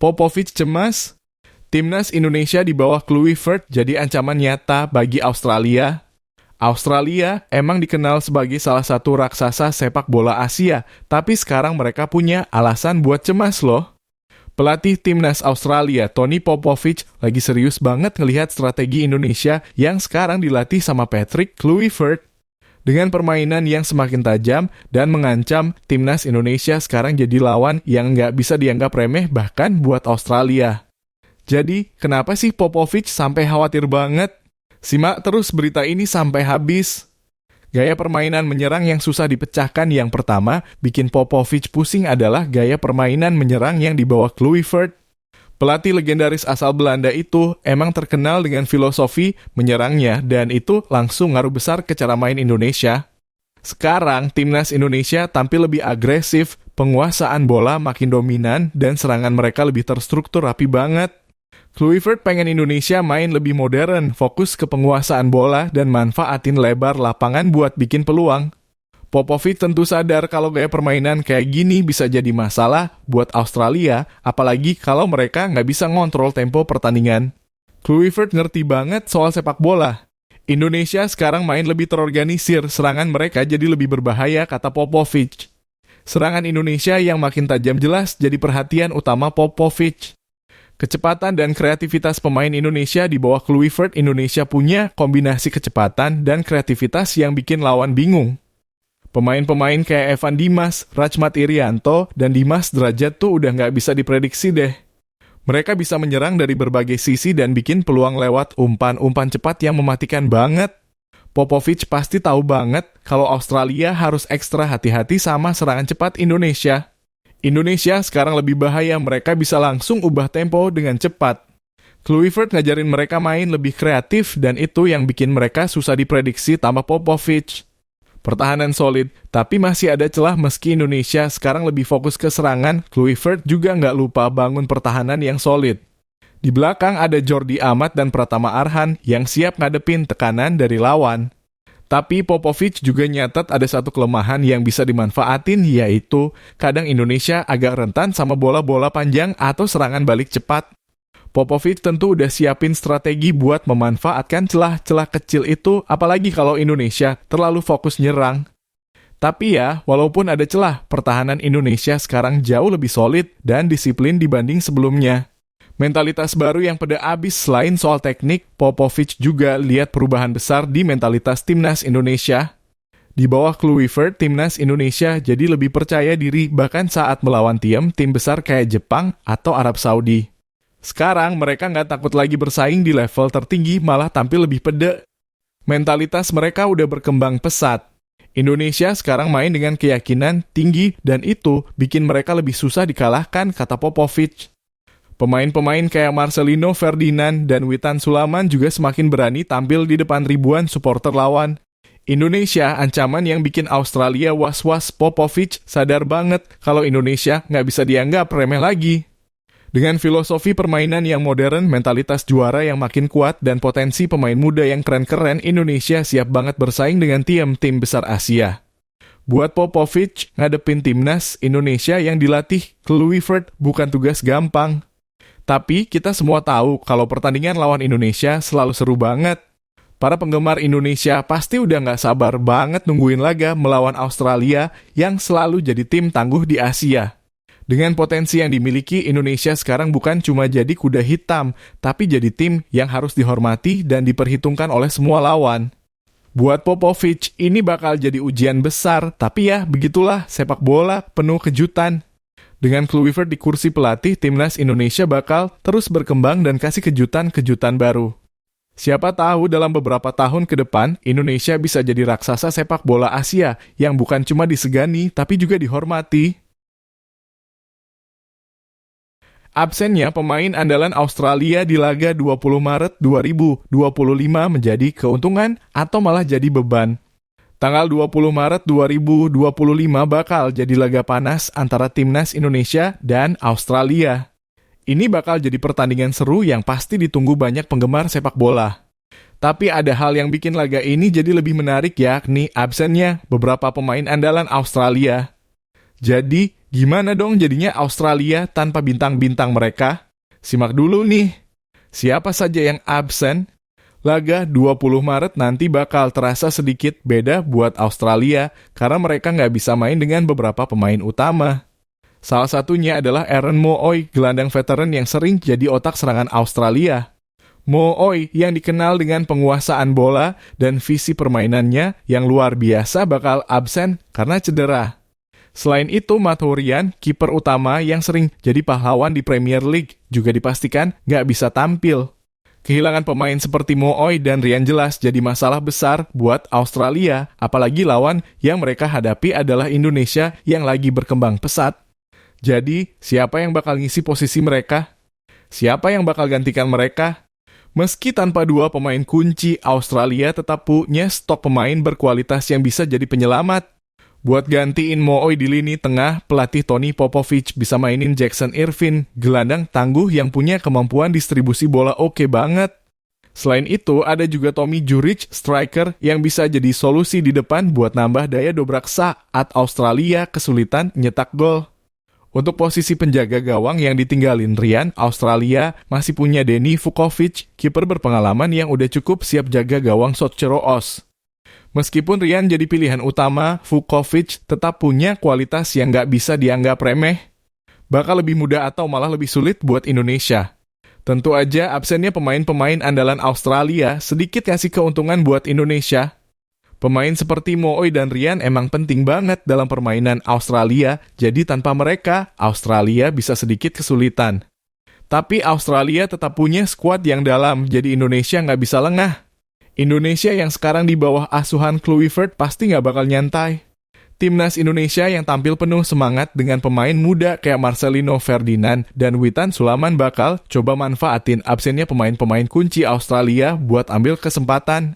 Popovich cemas. Timnas Indonesia di bawah Kluivert jadi ancaman nyata bagi Australia. Australia emang dikenal sebagai salah satu raksasa sepak bola Asia, tapi sekarang mereka punya alasan buat cemas loh. Pelatih Timnas Australia, Tony Popovich, lagi serius banget ngelihat strategi Indonesia yang sekarang dilatih sama Patrick Kluivert. Dengan permainan yang semakin tajam dan mengancam, Timnas Indonesia sekarang jadi lawan yang nggak bisa dianggap remeh bahkan buat Australia. Jadi, kenapa sih Popovich sampai khawatir banget? Simak terus berita ini sampai habis. Gaya permainan menyerang yang susah dipecahkan yang pertama bikin Popovich pusing adalah gaya permainan menyerang yang dibawa Kluivert. Pelatih legendaris asal Belanda itu emang terkenal dengan filosofi menyerangnya dan itu langsung ngaruh besar ke cara main Indonesia. Sekarang, Timnas Indonesia tampil lebih agresif, penguasaan bola makin dominan dan serangan mereka lebih terstruktur rapi banget. Kluivert pengen Indonesia main lebih modern, fokus ke penguasaan bola dan manfaatin lebar lapangan buat bikin peluang. Popovich tentu sadar kalau gaya permainan kayak gini bisa jadi masalah buat Australia, apalagi kalau mereka nggak bisa ngontrol tempo pertandingan. Kluivert ngerti banget soal sepak bola. Indonesia sekarang main lebih terorganisir, serangan mereka jadi lebih berbahaya, kata Popovich. Serangan Indonesia yang makin tajam jelas jadi perhatian utama Popovich. Kecepatan dan kreativitas pemain Indonesia di bawah Kluivert, Indonesia punya kombinasi kecepatan dan kreativitas yang bikin lawan bingung. Pemain-pemain kayak Evan Dimas, Rachmat Irianto, dan Dimas Derajat tuh udah nggak bisa diprediksi deh. Mereka bisa menyerang dari berbagai sisi dan bikin peluang lewat umpan-umpan cepat yang mematikan banget. Popovich pasti tahu banget kalau Australia harus ekstra hati-hati sama serangan cepat Indonesia. Indonesia sekarang lebih bahaya, mereka bisa langsung ubah tempo dengan cepat. Kluivert ngajarin mereka main lebih kreatif dan itu yang bikin mereka susah diprediksi tambah Popovich. Pertahanan solid, tapi masih ada celah meski Indonesia sekarang lebih fokus ke serangan, Kluivert juga nggak lupa bangun pertahanan yang solid. Di belakang ada Jordi Amat dan Pratama Arhan yang siap ngadepin tekanan dari lawan. Tapi Popovich juga nyatet ada satu kelemahan yang bisa dimanfaatin, yaitu kadang Indonesia agak rentan sama bola-bola panjang atau serangan balik cepat. Popovich tentu udah siapin strategi buat memanfaatkan celah-celah kecil itu, apalagi kalau Indonesia terlalu fokus nyerang. Tapi ya, walaupun ada celah, pertahanan Indonesia sekarang jauh lebih solid dan disiplin dibanding sebelumnya. Mentalitas baru yang pada abis selain soal teknik, Popovich juga lihat perubahan besar di mentalitas Timnas Indonesia. Di bawah Kluivert, Timnas Indonesia jadi lebih percaya diri bahkan saat melawan tim besar kayak Jepang atau Arab Saudi. Sekarang mereka nggak takut lagi bersaing di level tertinggi, malah tampil lebih pede. Mentalitas mereka udah berkembang pesat. Indonesia sekarang main dengan keyakinan tinggi dan itu bikin mereka lebih susah dikalahkan, kata Popovich. Pemain-pemain kayak Marcelino Ferdinand dan Witan Sulaiman juga semakin berani tampil di depan ribuan supporter lawan. Indonesia ancaman yang bikin Australia was-was. Popovich sadar banget kalau Indonesia nggak bisa dianggap remeh lagi. Dengan filosofi permainan yang modern, mentalitas juara yang makin kuat, dan potensi pemain muda yang keren-keren, Indonesia siap banget bersaing dengan tim-tim besar Asia. Buat Popovich, ngadepin timnas Indonesia yang dilatih Kluivert bukan tugas gampang. Tapi kita semua tahu kalau pertandingan lawan Indonesia selalu seru banget. Para penggemar Indonesia pasti udah nggak sabar banget nungguin laga melawan Australia yang selalu jadi tim tangguh di Asia. Dengan potensi yang dimiliki, Indonesia sekarang bukan cuma jadi kuda hitam, tapi jadi tim yang harus dihormati dan diperhitungkan oleh semua lawan. Buat Popovich, ini bakal jadi ujian besar, tapi ya begitulah sepak bola penuh kejutan. Dengan Kluivert di kursi pelatih, Timnas Indonesia bakal terus berkembang dan kasih kejutan-kejutan baru. Siapa tahu dalam beberapa tahun ke depan, Indonesia bisa jadi raksasa sepak bola Asia yang bukan cuma disegani, tapi juga dihormati. Absennya pemain andalan Australia di laga 20 Maret 2025 menjadi keuntungan atau malah jadi beban. Tanggal 20 Maret 2025 bakal jadi laga panas antara Timnas Indonesia dan Australia. Ini bakal jadi pertandingan seru yang pasti ditunggu banyak penggemar sepak bola. Tapi ada hal yang bikin laga ini jadi lebih menarik, yakni absennya beberapa pemain andalan Australia. Jadi, gimana dong jadinya Australia tanpa bintang-bintang mereka? Simak dulu nih. Siapa saja yang absen? Laga 20 Maret nanti bakal terasa sedikit beda buat Australia karena mereka nggak bisa main dengan beberapa pemain utama. Salah satunya adalah Aaron Mooy, gelandang veteran yang sering jadi otak serangan Australia. Mooy yang dikenal dengan penguasaan bola dan visi permainannya yang luar biasa bakal absen karena cedera. Selain itu, Matt Hurian, kiper utama yang sering jadi pahlawan di Premier League, juga dipastikan nggak bisa tampil. Kehilangan pemain seperti Mooy dan Ryan jelas jadi masalah besar buat Australia, apalagi lawan yang mereka hadapi adalah Indonesia yang lagi berkembang pesat. Jadi, siapa yang bakal ngisi posisi mereka? Siapa yang bakal gantikan mereka? Meski tanpa dua pemain kunci, Australia tetap punya stok pemain berkualitas yang bisa jadi penyelamat. Buat gantiin Mooy di lini tengah, pelatih Tony Popovich bisa mainin Jackson Irvine, gelandang tangguh yang punya kemampuan distribusi bola oke banget. Selain itu, ada juga Tommy Juric, striker yang bisa jadi solusi di depan buat nambah daya dobrak saat Australia kesulitan nyetak gol. Untuk posisi penjaga gawang yang ditinggalin Ryan, Australia masih punya Denny Vukovic, kiper berpengalaman yang udah cukup siap jaga gawang Sotcheroos. Meskipun Ryan jadi pilihan utama, Vukovic tetap punya kualitas yang nggak bisa dianggap remeh. Bakal lebih mudah atau malah lebih sulit buat Indonesia. Tentu aja absennya pemain-pemain andalan Australia sedikit kasih keuntungan buat Indonesia. Pemain seperti Mooy dan Ryan emang penting banget dalam permainan Australia, jadi tanpa mereka, Australia bisa sedikit kesulitan. Tapi Australia tetap punya skuad yang dalam, jadi Indonesia nggak bisa lengah. Indonesia yang sekarang di bawah asuhan Kluivert pasti nggak bakal nyantai. Timnas Indonesia yang tampil penuh semangat dengan pemain muda kayak Marcelino Ferdinand dan Witan Sulaiman bakal coba manfaatin absennya pemain-pemain kunci Australia buat ambil kesempatan.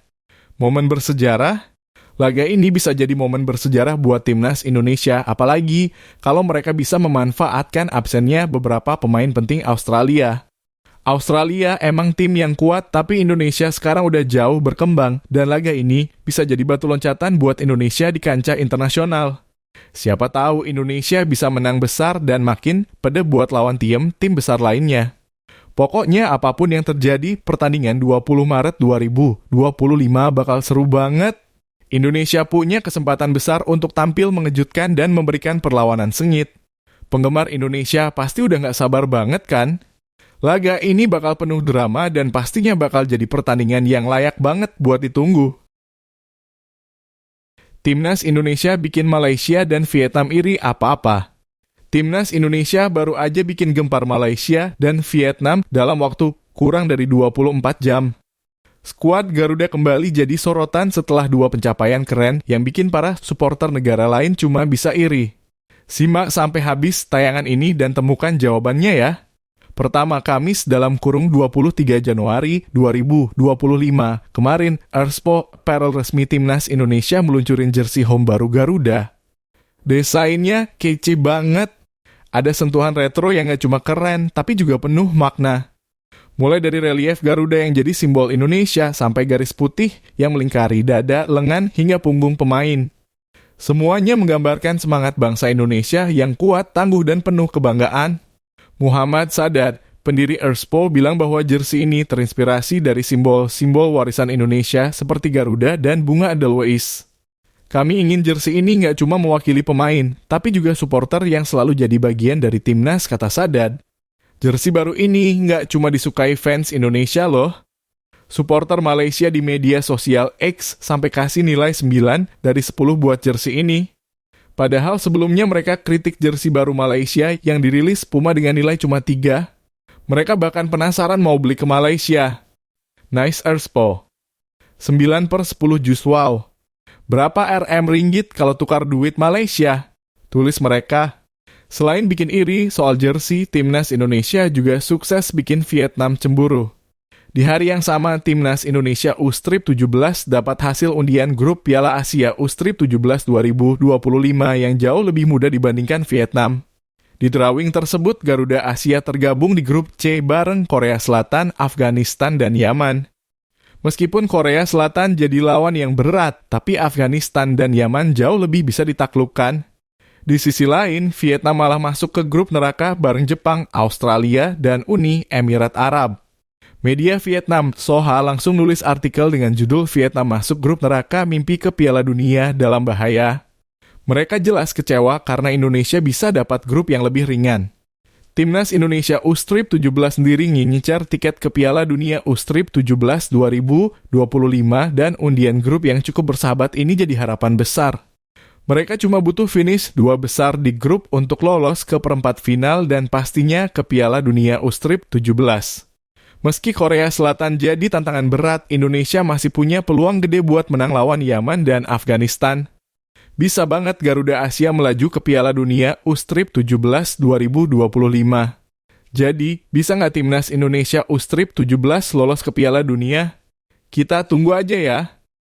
Momen bersejarah? Laga ini bisa jadi momen bersejarah buat Timnas Indonesia, apalagi kalau mereka bisa memanfaatkan absennya beberapa pemain penting Australia. Australia emang tim yang kuat, tapi Indonesia sekarang udah jauh berkembang, dan laga ini bisa jadi batu loncatan buat Indonesia di kancah internasional. Siapa tahu Indonesia bisa menang besar dan makin pede buat lawan tim besar lainnya. Pokoknya apapun yang terjadi, pertandingan 20 Maret 2025 bakal seru banget. Indonesia punya kesempatan besar untuk tampil mengejutkan dan memberikan perlawanan sengit. Penggemar Indonesia pasti udah gak sabar banget kan? Laga ini bakal penuh drama dan pastinya bakal jadi pertandingan yang layak banget buat ditunggu. Timnas Indonesia bikin Malaysia dan Vietnam iri apa-apa. Timnas Indonesia baru aja bikin gempar Malaysia dan Vietnam dalam waktu kurang dari 24 jam. Skuad Garuda kembali jadi sorotan setelah dua pencapaian keren yang bikin para supporter negara lain cuma bisa iri. Simak sampai habis tayangan ini dan temukan jawabannya ya. Pertama, Kamis dalam kurung 23 Januari 2025. Kemarin, Erspo, apparel resmi Timnas Indonesia meluncurin jersey home baru Garuda. Desainnya kece banget. Ada sentuhan retro yang gak cuma keren, tapi juga penuh makna. Mulai dari relief Garuda yang jadi simbol Indonesia, sampai garis putih yang melingkari dada, lengan, hingga punggung pemain. Semuanya menggambarkan semangat bangsa Indonesia yang kuat, tangguh, dan penuh kebanggaan. Muhammad Sadat, pendiri Erspo, bilang bahwa jersey ini terinspirasi dari simbol-simbol warisan Indonesia seperti Garuda dan bunga Edelweiss. Kami ingin jersey ini nggak cuma mewakili pemain, tapi juga supporter yang selalu jadi bagian dari timnas, kata Sadat. Jersey baru ini nggak cuma disukai fans Indonesia loh. Supporter Malaysia di media sosial X sampai kasih nilai 9 dari 10 buat jersey ini. Padahal sebelumnya mereka kritik jersey baru Malaysia yang dirilis Puma dengan nilai cuma 3. Mereka bahkan penasaran mau beli ke Malaysia. Nice Erspo. 9/10 jus wow. Berapa RM ringgit kalau tukar duit Malaysia? Tulis mereka. Selain bikin iri soal jersey, Timnas Indonesia juga sukses bikin Vietnam cemburu. Di hari yang sama, Timnas Indonesia U-Strip 17 dapat hasil undian grup Piala Asia U-Strip 17 2025 yang jauh lebih mudah dibandingkan Vietnam. Di drawing tersebut, Garuda Asia tergabung di grup C bareng Korea Selatan, Afghanistan, dan Yaman. Meskipun Korea Selatan jadi lawan yang berat, tapi Afghanistan dan Yaman jauh lebih bisa ditaklukkan. Di sisi lain, Vietnam malah masuk ke grup neraka bareng Jepang, Australia, dan Uni Emirat Arab. Media Vietnam, Soha langsung nulis artikel dengan judul Vietnam masuk grup neraka mimpi ke Piala Dunia dalam bahaya. Mereka jelas kecewa karena Indonesia bisa dapat grup yang lebih ringan. Timnas Indonesia U-Strip 17 sendiri ngincar tiket ke Piala Dunia U-Strip 17 2025 dan undian grup yang cukup bersahabat ini jadi harapan besar. Mereka cuma butuh finish 2 besar di grup untuk lolos ke perempat final dan pastinya ke Piala Dunia U-Strip 17. Meski Korea Selatan jadi tantangan berat, Indonesia masih punya peluang gede buat menang lawan Yaman dan Afghanistan. Bisa banget Garuda Asia melaju ke Piala Dunia U-Strip 17 2025. Jadi, bisa nggak Timnas Indonesia U-Strip 17 lolos ke Piala Dunia? Kita tunggu aja ya.